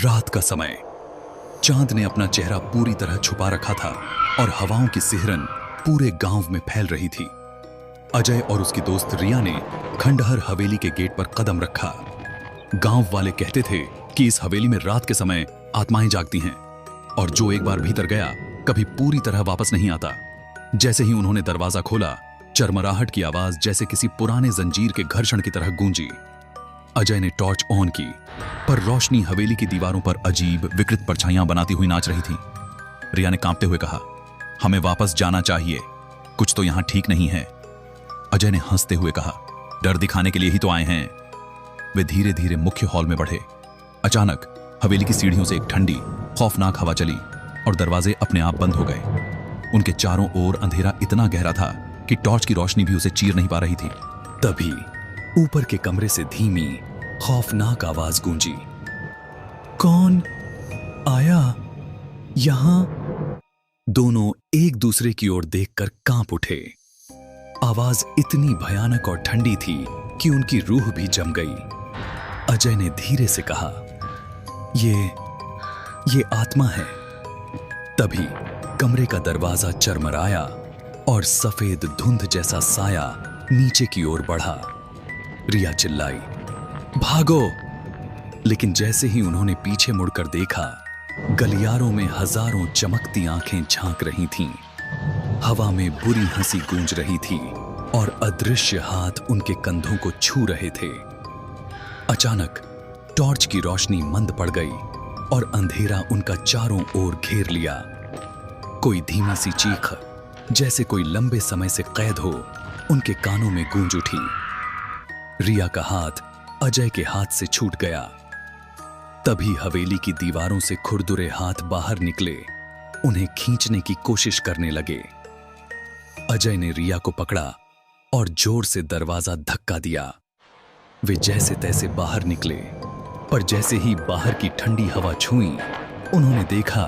रात का समय। चांद ने अपना चेहरा पूरी तरह छुपा रखा था और हवाओं की सिहरन पूरे गांव में फैल रही थी। अजय और उसकी दोस्त रिया ने खंडहर हवेली के गेट पर कदम रखा। गांव वाले कहते थे कि इस हवेली में रात के समय आत्माएं जागती हैं और जो एक बार भीतर गया कभी पूरी तरह वापस नहीं आता। जैसे ही उन्होंने दरवाजा खोला, चरमराहट की आवाज जैसे किसी पुराने जंजीर के घर्षण की तरह गूंजी। अजय ने टॉर्च ऑन की, पर रोशनी हवेली की दीवारों पर अजीब विकृत परछाइयां बनाती हुई नाच रही थी। रिया ने कांपते हुए कहा, हमें वापस जाना चाहिए, कुछ तो यहां ठीक नहीं है। अजय ने हंसते हुए कहा, डर दिखाने के लिए ही तो आए हैं। वे धीरे धीरे मुख्य हॉल में बढ़े। अचानक हवेली की सीढ़ियों से एक ठंडी खौफनाक हवा चली और दरवाजे अपने आप बंद हो गए। उनके चारों ओर अंधेरा इतना गहरा था कि टॉर्च की रोशनी भी उसे चीर नहीं पा रही थी। तभी ऊपर के कमरे से धीमी खौफनाक आवाज गूंजी, कौन आया यहां? दोनों एक दूसरे की ओर देखकर कांप उठे। आवाज इतनी भयानक और ठंडी थी कि उनकी रूह भी जम गई। अजय ने धीरे से कहा, ये आत्मा है। तभी कमरे का दरवाजा चरमराया और सफेद धुंध जैसा साया नीचे की ओर बढ़ा। रिया चिल्लाई, भागो! लेकिन जैसे ही उन्होंने पीछे मुड़कर देखा, गलियारों में हजारों चमकती आंखें झांक रही थीं। हवा में बुरी हंसी गूंज रही थी और अदृश्य हाथ उनके कंधों को छू रहे थे। अचानक टॉर्च की रोशनी मंद पड़ गई और अंधेरा उनका चारों ओर घेर लिया। कोई धीमी सी चीख, जैसे कोई लंबे समय से कैद हो, उनके कानों में गूंज उठी। रिया का हाथ अजय के हाथ से छूट गया। तभी हवेली की दीवारों से खुरदुरे हाथ बाहर निकले, उन्हें खींचने की कोशिश करने लगे। अजय ने रिया को पकड़ा और जोर से दरवाजा धक्का दिया। वे जैसे तैसे बाहर निकले, पर जैसे ही बाहर की ठंडी हवा छुई, उन्होंने देखा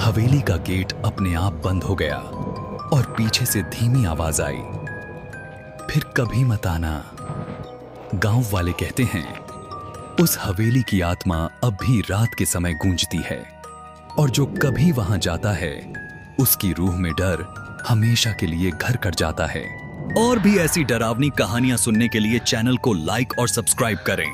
हवेली का गेट अपने आप बंद हो गया और पीछे से धीमी आवाज आई, फिर कभी मत आना। गांव वाले कहते हैं उस हवेली की आत्मा अब भी रात के समय गूंजती है और जो कभी वहां जाता है उसकी रूह में डर हमेशा के लिए घर कर जाता है। और भी ऐसी डरावनी कहानियां सुनने के लिए चैनल को लाइक और सब्सक्राइब करें।